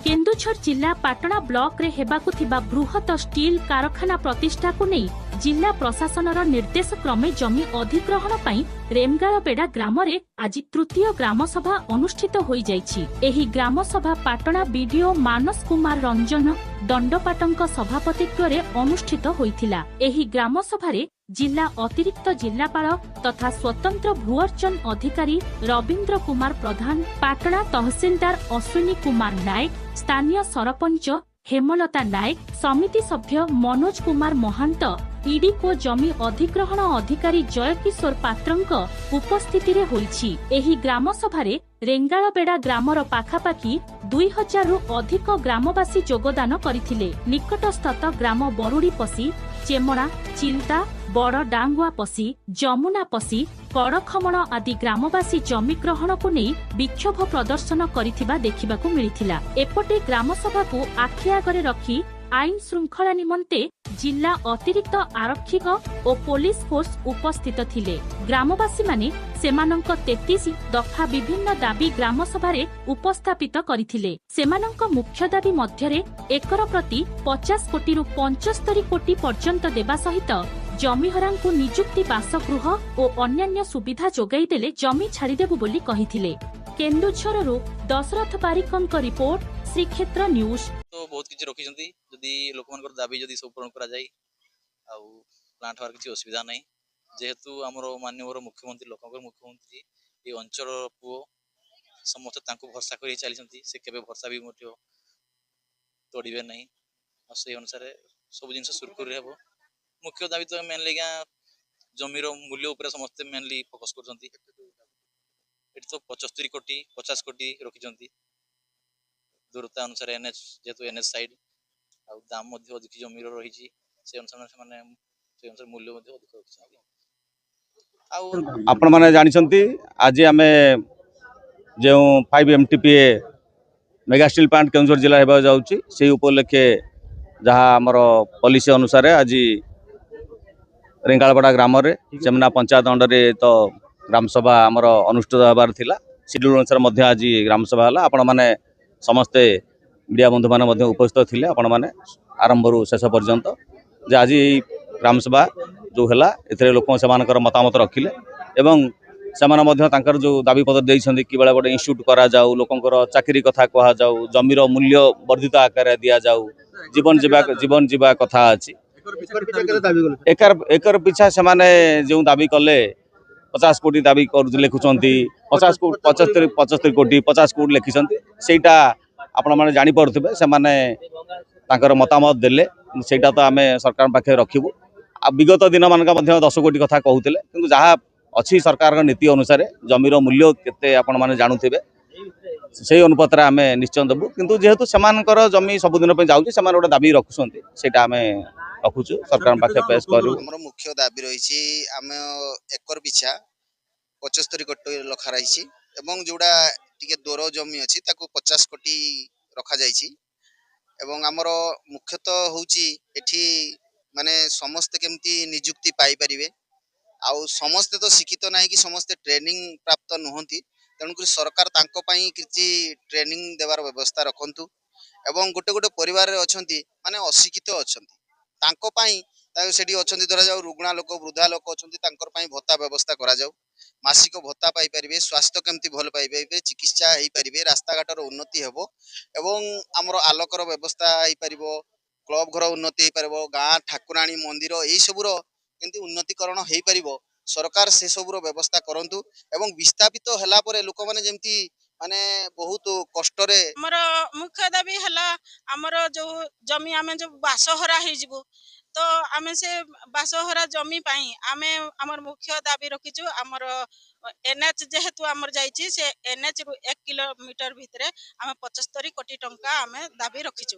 केन्दुझर जिला पाटना ब्लॉक रे हेबाकु थिबा बृहत स्टील कारखाना प्रतिष्ठा को नहीं जिला प्रशासनर निर्देश क्रमे जमी अधिग्रहण पई रेमगाळबेडा ग्राम रे आज तृतीय ग्राम सभा अनुष्ठित होई जाईछि। एही ग्राम सभा पाटना बीडीओ मानस कुमार रंजन दंडपाटंक सभापतित्व रे अनुष्ठित होइथिला। एही ग्राम सभा रे जिला अतिरिक्त जिलापाल तथा स्वतंत्र भूअर्चन अधिकारी रवींद्र कुमार प्रधान, पाटना तहसीलदार अश्विनी कुमार नायक, स्थानीय सरपंच हेमलता नायक, समिति सभ्य मनोज कुमार महंत, ईडी को जमी अधिग्रहण अधिकारी जय किशोर पात्रंक उपस्थिति रे होईछि। एही ग्राम सभारे रेंगाळबेडा ग्रामर पाखापाखि 2000 रु अधिक ग्रामवासी योगदान करथिले। निकटस्थ ग्राम बरुडी पसी, चेमणा, चिल्ता, बड़ डांगुआ पसी, जमुना पसी, कड़खमण आदि ग्रामवासी जमी ग्रहण को नहीं विक्षोभ प्रदर्शन करिथिबा देखिबाकू मिलिथिला। एपटे ग्राम सभा को आखि आगरे रखी आईन श्रृंखला निमंते जिला अतिरिक्त आरक्षिक और पुलिस फोर्स उपस्थित थिले। ग्रामवासी माने सेमानंक 33 दफा विभिन्न दाबी ग्राम सभारे उपस्थापित करथिले। सेमानंक मुख्य दाबी मध्यरे एकर प्रति 50 कोटी रु 75 कोटी पर्यंत देबा सहित जमीहरांकु निजुक्ति बासगृह और अन्यान्य सुविधा जोगाई देले जमी छाड़ीदेबु बोली कहिथिले। केन्दुझररु दशरथ बारिकंक रिपोर्ट, श्रीक्षेत्र न्यूज। तो बहुत किछि रखिसंती जदी लोकमानकर दाबी जदी सब पूर्ण करा जाय आ प्लांट हर किछि असुविधा नै, जेहेतु हमरो माननीय मुख्यमंत्री लोकंकर मुख्यमंत्री ए अंचल पु समस्त तांको भरसा करि चलीसंती। से केबे भरसा भी मोटियो तोड़िबे नै आ से अनुसार सब जिंस सुरकुर हेबो। मुख्य दाबी तो मेनली जमीर मूल्य ऊपर समस्त मेनली फोकस करछंती। एठी तो 75 कोटी 50 कोटी रखिसंती। दूरता अनुसार एनएच जेतु एनएच साइड आ दाम मध्ये अधिक जमीर रहिछि, से अनुसार माने से अनुसार मूल्य मध्ये अधिक रखिसंती। आ आपण माने जानिसंती आज आमे जे 5 MTPA mega steel plant Keonjhar जिला हेबा जाउछि, से उपलक्षे जहाँ आमर पॉलिसी अनुसार आज रेंगाळबेडा ग्राम रे चेमना पंचायत अंडर तो ग्राम सभा आमर अनुष्ठित होबार थिला। शेड्यूल अनुसार मध्य आज ग्राम सभा हला। आपण माने समस्ते मीडिया बंधु माने मध्य उपस्थित थिले। आपण माने आरंभ रु शेष पर्यंत जे आज ग्राम सभा जो हला एथरे लोक सेमानकर मतामत रखिले एवं सेमान मध्य तांकर जो दाबी पत्र देइछन्ती कि बेला गोटे इंस्टीट्यूट करा जाऊ, लोकंकर चाकरी कथा कहा जाऊ, जमीर मूल्य वर्धित आकार दिया जाऊ, जीवन जीवा कथा अछि। एकर पिछा सेमाने जो दाबी कले 50 कोटी दाबी कर लिखुचंती, 75 कोटी 50 कोटी लिखिसंती। सेटा आपण माने जानि परथिबे, सेमाने तांकर मतामत देले, सेटा तो आमे सरकार पाखे रखिबु। आ विगत दिन मानका मध्य 10 कोटी कथा कहउतिले, किंतु जहा अच्छी सरकार नीति अनुसार जमीर मूल्य केते आपण माने जानुथिबे, से अनुपात रे आमे निश्चय देबु। किंतु जेहेतु सेमानकर जमी सब दिन पे जाउछि, सेमान ओटा दाबी रखुसंती, सेटा आमे रखुछु सरकार पाखे पेश करू। हमर मुख्य दाबी रहिछि आमे एकर पिछा 75 कोटी लखा रहिछि एवं जोडा टिके दोरो जमी अछि ताको 50 कोटी रखा जाइछि। एवं हमर मुख्यतः होउछि एठी माने समस्त केमती नियुक्ति पाई परिबे। आउ समस्त तो शिक्षित नाही कि समस्त ट्रेनिंग प्राप्त नहंती, तेणुक सरकार तांको पई किछि ट्रेनिंग देवार व्यवस्था रखंतु। एवं गोटे गोटे परिवार रे अछंती माने अशिक्षित अछंती, तांको पई सेठी अछंती धरा जाऊ रुग्णा लोक वृद्धा लोक अछंती, तांकर पई भत्ता व्यवस्था करा जाऊ। मासिक भत्ता पाई परिबे, स्वास्थ्य केमती भल पाई परिबे, चिकित्सा हेई परिबे, रास्ता घाटर उन्नति हेबो एवं हमर आलोकर व्यवस्था हेई परिबो, क्लब घर उन्नति हेई परिबो, गां ठाकुराणी मंदिर एई सबुरो केमती उन्नतिकरण हेई परिबो। सरकार से सबुरो व्यवस्था करंतु एवं विस्थापित हला परे लोक माने जेमती माने बहुत कष्ट रे। हमर मुख्य दाबी हला हमर जो जमी आमे जो बासहरा हेई जिवो, तो आमे से बासहरा जमी पाई आमे हमर मुख्य दाबी रखिछु। हमर एनएच जेहेतु हमर जाईछि, से एनएच रु 1 किलोमीटर भितरे आमे 75 कोटी टंका आमे दाबी रखिछु।